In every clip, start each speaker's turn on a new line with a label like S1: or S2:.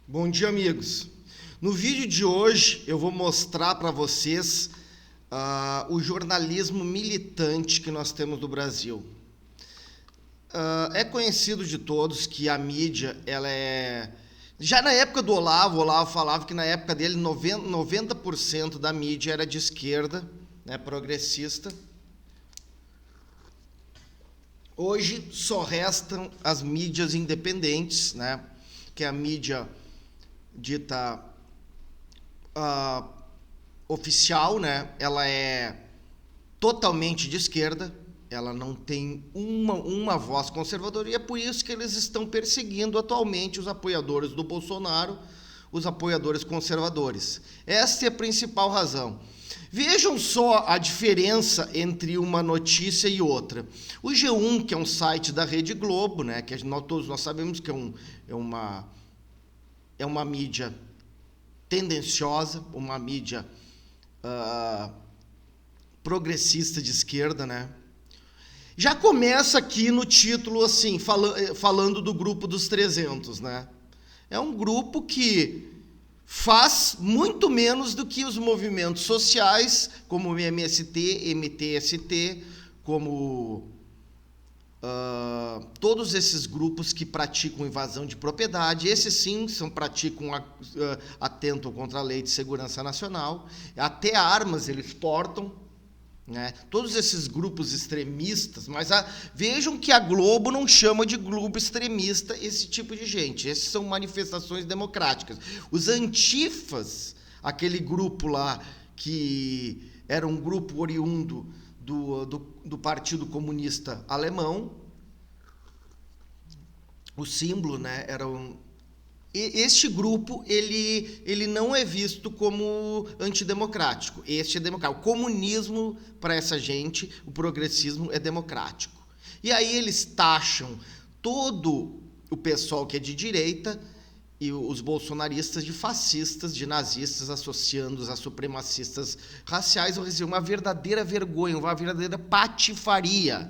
S1: Bom dia, amigos. No vídeo de hoje eu vou mostrar para vocês o jornalismo militante que nós temos no Brasil. É conhecido de todos que a mídia, ela é... Já na época do Olavo, o Olavo falava que na época dele 90% da mídia era de esquerda, né, progressista. Hoje só restam as mídias independentes, né, que é a mídia dita oficial, né? Ela é totalmente de esquerda, ela não tem uma voz conservadora, e é por isso que eles estão perseguindo atualmente os apoiadores do Bolsonaro, os apoiadores conservadores. Essa é a principal razão. Vejam só a diferença entre uma notícia e outra. O G1, que é um site da Rede Globo, né, que todos nós sabemos que é uma mídia tendenciosa, uma mídia progressista de esquerda, né? Já começa aqui no título, assim, falando do grupo dos 300, né? É um grupo que faz muito menos do que os movimentos sociais, como o MST, MTST, como todos esses grupos que praticam invasão de propriedade. Esses sim atentam contra a lei de segurança nacional, até armas eles portam, né? Todos esses grupos extremistas, mas vejam que a Globo não chama de grupo extremista esse tipo de gente. Essas são manifestações democráticas. Os antifas, aquele grupo lá que era um grupo oriundo do Partido Comunista Alemão, o símbolo, né, era este grupo, ele não é visto como antidemocrático. Este é democrático. O comunismo, para essa gente, o progressismo é democrático. E aí eles taxam todo o pessoal que é de direita e os bolsonaristas de fascistas, de nazistas, associando-os a supremacistas raciais. Ou seja, uma verdadeira vergonha, uma verdadeira patifaria.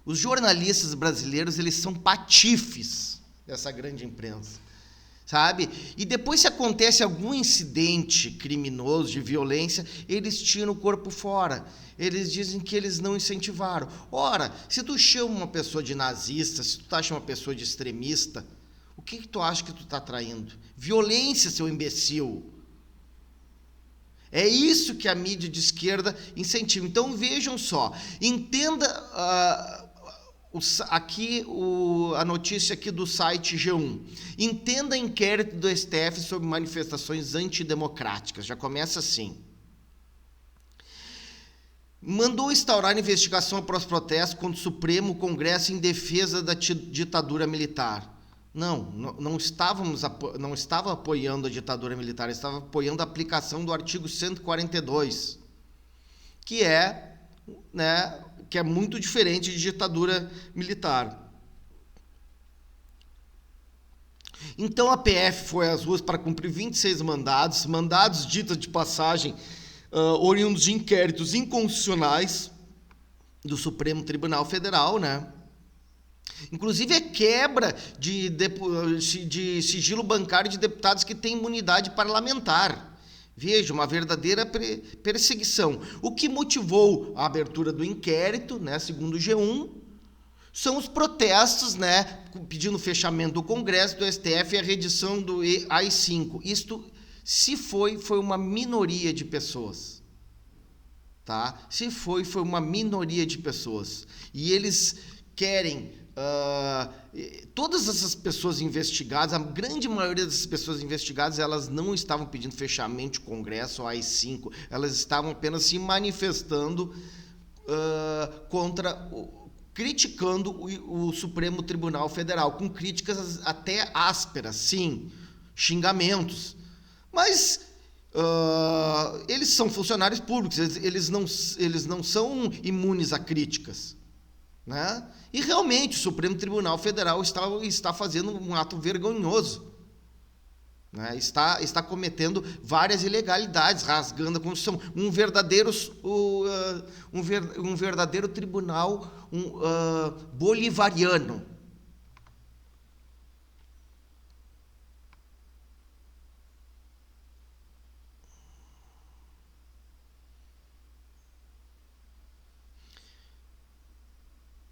S1: Os jornalistas brasileiros, eles são patifes dessa grande imprensa, sabe? E depois, se acontece algum incidente criminoso, de violência, eles tiram o corpo fora. Eles dizem que eles não incentivaram. Ora, se tu chama uma pessoa de nazista, se tu taxa uma pessoa de extremista, o que tu acha que tu está traindo? Violência, seu imbecil. É isso que a mídia de esquerda incentiva. Então, vejam só, entenda a notícia aqui do site G1. Entenda inquérito do STF sobre manifestações antidemocráticas. Já começa assim. Mandou instaurar investigação após protestos contra o Supremo Congresso em defesa da ditadura militar. Não estava apoiando a ditadura militar, estava apoiando a aplicação do artigo 142, que é, né, que é muito diferente de ditadura militar. Então a PF foi às ruas para cumprir 26 mandados ditos de passagem, oriundos de inquéritos inconstitucionais do Supremo Tribunal Federal, né? Inclusive é quebra de sigilo bancário de deputados que têm imunidade parlamentar. Veja, uma verdadeira perseguição. O que motivou a abertura do inquérito, né, segundo o G1, são os protestos, né, pedindo o fechamento do Congresso, do STF e a redição do AI-5. Isto, se foi uma minoria de pessoas. Tá? Se foi uma minoria de pessoas. E eles querem... todas essas pessoas investigadas, a grande maioria dessas pessoas investigadas, elas não estavam pedindo fechamento de Congresso ou AI-5, elas estavam apenas se manifestando criticando o Supremo Tribunal Federal, com críticas até ásperas, sim, xingamentos. Mas eles são funcionários públicos, eles não são imunes a críticas, né? E realmente o Supremo Tribunal Federal está fazendo um ato vergonhoso, né? Está cometendo várias ilegalidades, rasgando a Constituição. Um verdadeiro tribunal bolivariano.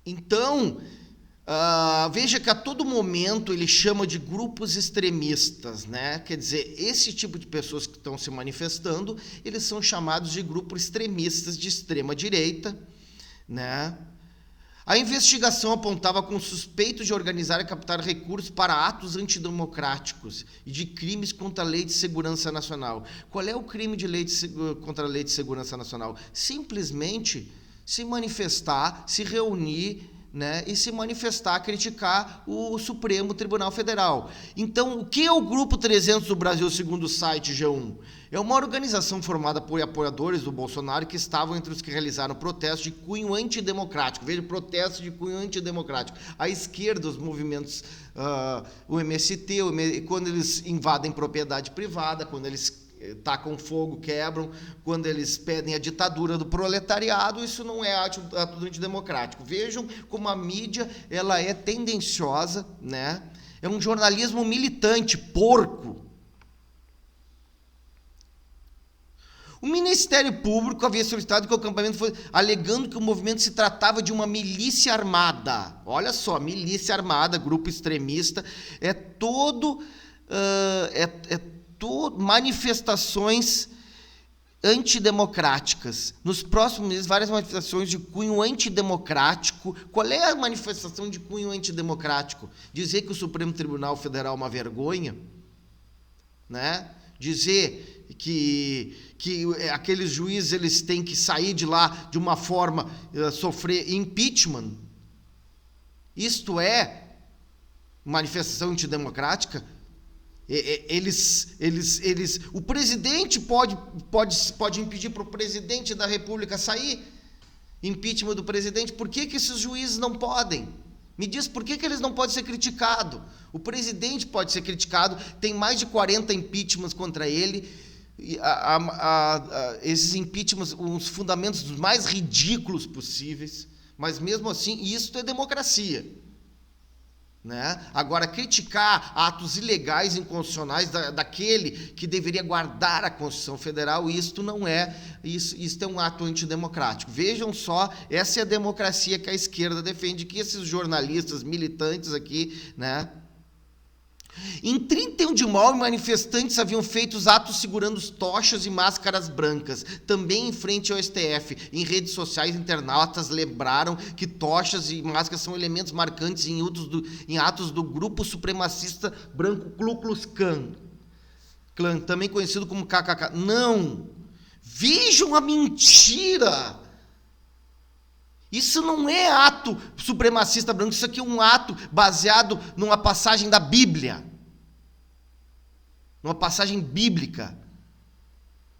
S1: Então, veja que a todo momento ele chama de grupos extremistas, né? Quer dizer, esse tipo de pessoas que estão se manifestando, eles são chamados de grupos extremistas de extrema direita, né? A investigação apontava com suspeitos de organizar e captar recursos para atos antidemocráticos e de crimes contra a Lei de Segurança Nacional. Qual é o crime de contra a Lei de Segurança Nacional? Simplesmente se manifestar, se reunir, né, e se manifestar, criticar o Supremo Tribunal Federal. Então, o que é o Grupo 300 do Brasil, segundo o site G1? É uma organização formada por apoiadores do Bolsonaro que estavam entre os que realizaram protestos de cunho antidemocrático. Veja, protesto de cunho antidemocrático. À esquerda, os movimentos, o MST, quando eles invadem propriedade privada, quando eles tacam fogo, quebram, quando eles pedem a ditadura do proletariado, isso não é ato antidemocrático. Vejam como a mídia ela é tendenciosa, né? É um jornalismo militante, porco. O Ministério Público havia solicitado que o acampamento fosse, alegando que o movimento se tratava de uma milícia armada. Olha só, milícia armada, grupo extremista, manifestações antidemocráticas. Nos próximos meses, várias manifestações de cunho antidemocrático. Qual é a manifestação de cunho antidemocrático? Dizer que o Supremo Tribunal Federal é uma vergonha, né? Dizer que aqueles juízes eles têm que sair de lá de uma forma, sofrer impeachment. Isto é manifestação antidemocrática? O presidente pode impedir para o presidente da República sair? Impeachment do presidente? Por que esses juízes não podem? Me diz por que eles não podem ser criticados? O presidente pode ser criticado, tem mais de 40 impeachments contra ele, esses impeachments, os fundamentos mais ridículos possíveis, mas mesmo assim, isso é democracia. Né? Agora, criticar atos ilegais, inconstitucionais daquele que deveria guardar a Constituição Federal, isto não é, isso é um ato antidemocrático. Vejam só, essa é a democracia que a esquerda defende, que esses jornalistas militantes aqui, né? Em 31 de maio, manifestantes haviam feito os atos segurando tochas e máscaras brancas, também em frente ao STF. Em redes sociais, internautas lembraram que tochas e máscaras são elementos marcantes em atos do grupo supremacista branco Ku Klux Klan, também conhecido como KKK. Não! Vejam a mentira! Isso não é ato supremacista branco, isso aqui é um ato baseado numa passagem da Bíblia. Numa passagem bíblica.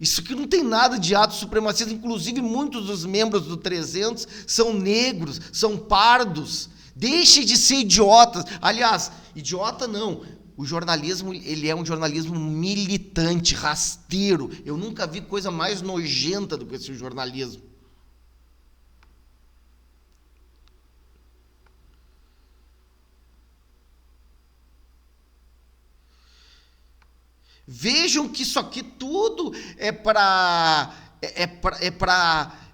S1: Isso aqui não tem nada de ato supremacista, inclusive muitos dos membros do 300 são negros, são pardos. Deixe de ser idiotas. Aliás, idiota não. O jornalismo, ele é um jornalismo militante, rasteiro. Eu nunca vi coisa mais nojenta do que esse jornalismo. Vejam que isso aqui tudo é para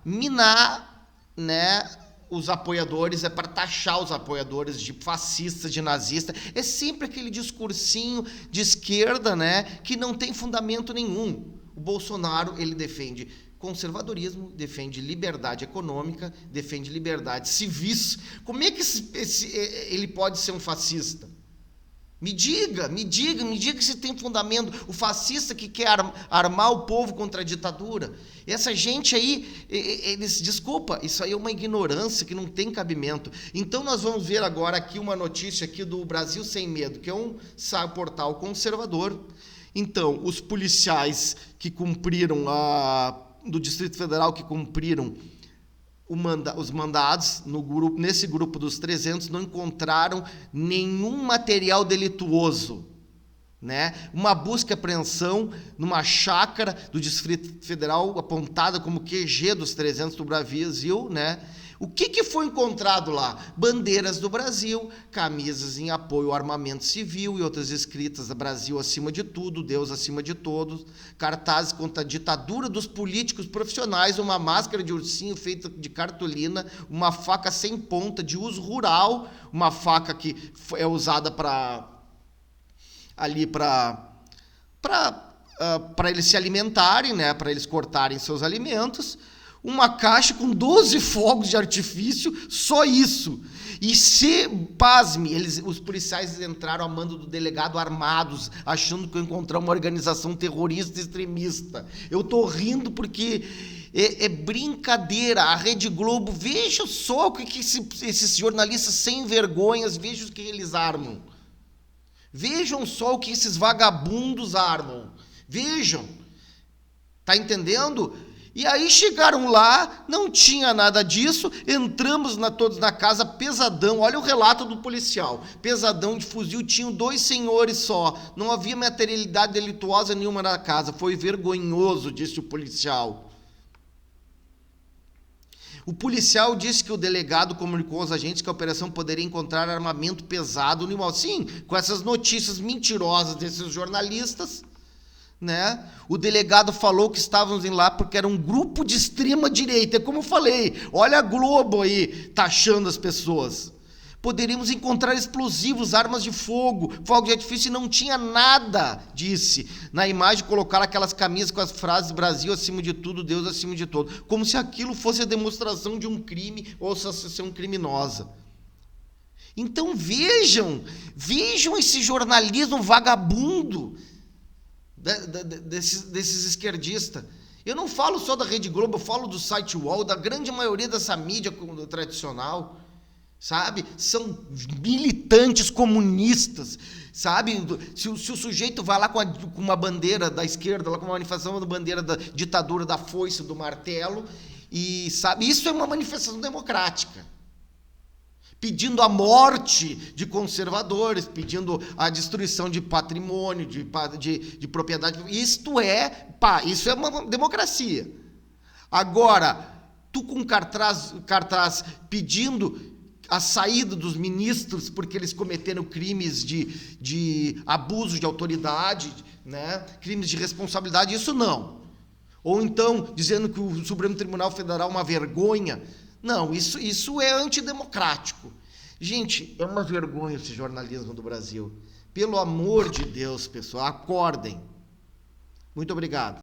S1: minar, né, os apoiadores, é para taxar os apoiadores de fascistas, de nazistas. É sempre aquele discursinho de esquerda, né, que não tem fundamento nenhum. O Bolsonaro, ele defende conservadorismo, defende liberdade econômica, defende liberdade civis. Como é que ele pode ser um fascista? Me diga se tem fundamento. O fascista que quer armar o povo contra a ditadura. Essa gente aí, desculpa, isso aí é uma ignorância que não tem cabimento. Então nós vamos ver agora aqui uma notícia aqui do Brasil Sem Medo, que é um portal conservador. Então, os policiais que cumpriram, do Distrito Federal, que cumpriram os mandados nesse grupo dos 300 não encontraram nenhum material delituoso, né? Uma busca e apreensão numa chácara do Distrito Federal apontada como QG dos 300 do Brasil, né? O que foi encontrado lá? Bandeiras do Brasil, camisas em apoio ao armamento civil e outras escritas: Brasil acima de tudo, Deus acima de todos, cartazes contra a ditadura dos políticos profissionais, uma máscara de ursinho feita de cartolina, uma faca sem ponta de uso rural, uma faca que é usada para eles se alimentarem, né, para eles cortarem seus alimentos, uma caixa com 12 fogos de artifício, só isso. E pasme, os policiais entraram a mando do delegado armados, achando que eu encontrar uma organização terrorista extremista. Eu tô rindo porque é brincadeira. A Rede Globo, veja só o que esses jornalistas sem vergonhas, veja o que eles armam. Vejam só o que esses vagabundos armam. Vejam. Tá entendendo? E aí chegaram lá, não tinha nada disso, entramos todos na casa, pesadão, olha o relato do policial, pesadão de fuzil, tinham 2 senhores só, não havia materialidade delituosa nenhuma na casa, foi vergonhoso, disse o policial. O policial disse que o delegado comunicou aos agentes que a operação poderia encontrar armamento pesado no imóvel. Sim, com essas notícias mentirosas desses jornalistas, né? O delegado falou que estávamos lá porque era um grupo de extrema direita. É como eu falei, olha a Globo aí taxando as pessoas. Poderíamos encontrar explosivos, armas de fogo, fogo de artifício, e não tinha nada, disse. Na imagem colocaram aquelas camisas com as frases Brasil acima de tudo, Deus acima de todo, como se aquilo fosse a demonstração de um crime ou associação criminosa. Então vejam esse jornalismo vagabundo desses esquerdistas. Eu não falo só da Rede Globo, eu falo do site UOL, da grande maioria dessa mídia tradicional, sabe? São militantes comunistas, sabe? Se o sujeito vai lá com uma bandeira da esquerda, lá com uma manifestação da bandeira da ditadura, da foice, do martelo, e sabe, isso é uma manifestação democrática, pedindo a morte de conservadores, pedindo a destruição de patrimônio, de propriedade. Isso é uma democracia. Agora, tu com cartaz pedindo a saída dos ministros porque eles cometeram crimes de abuso de autoridade, né? Crimes de responsabilidade, isso não. Ou então dizendo que o Supremo Tribunal Federal é uma vergonha. Não, isso é antidemocrático. Gente, é uma vergonha esse jornalismo do Brasil. Pelo amor de Deus, pessoal, acordem. Muito obrigado.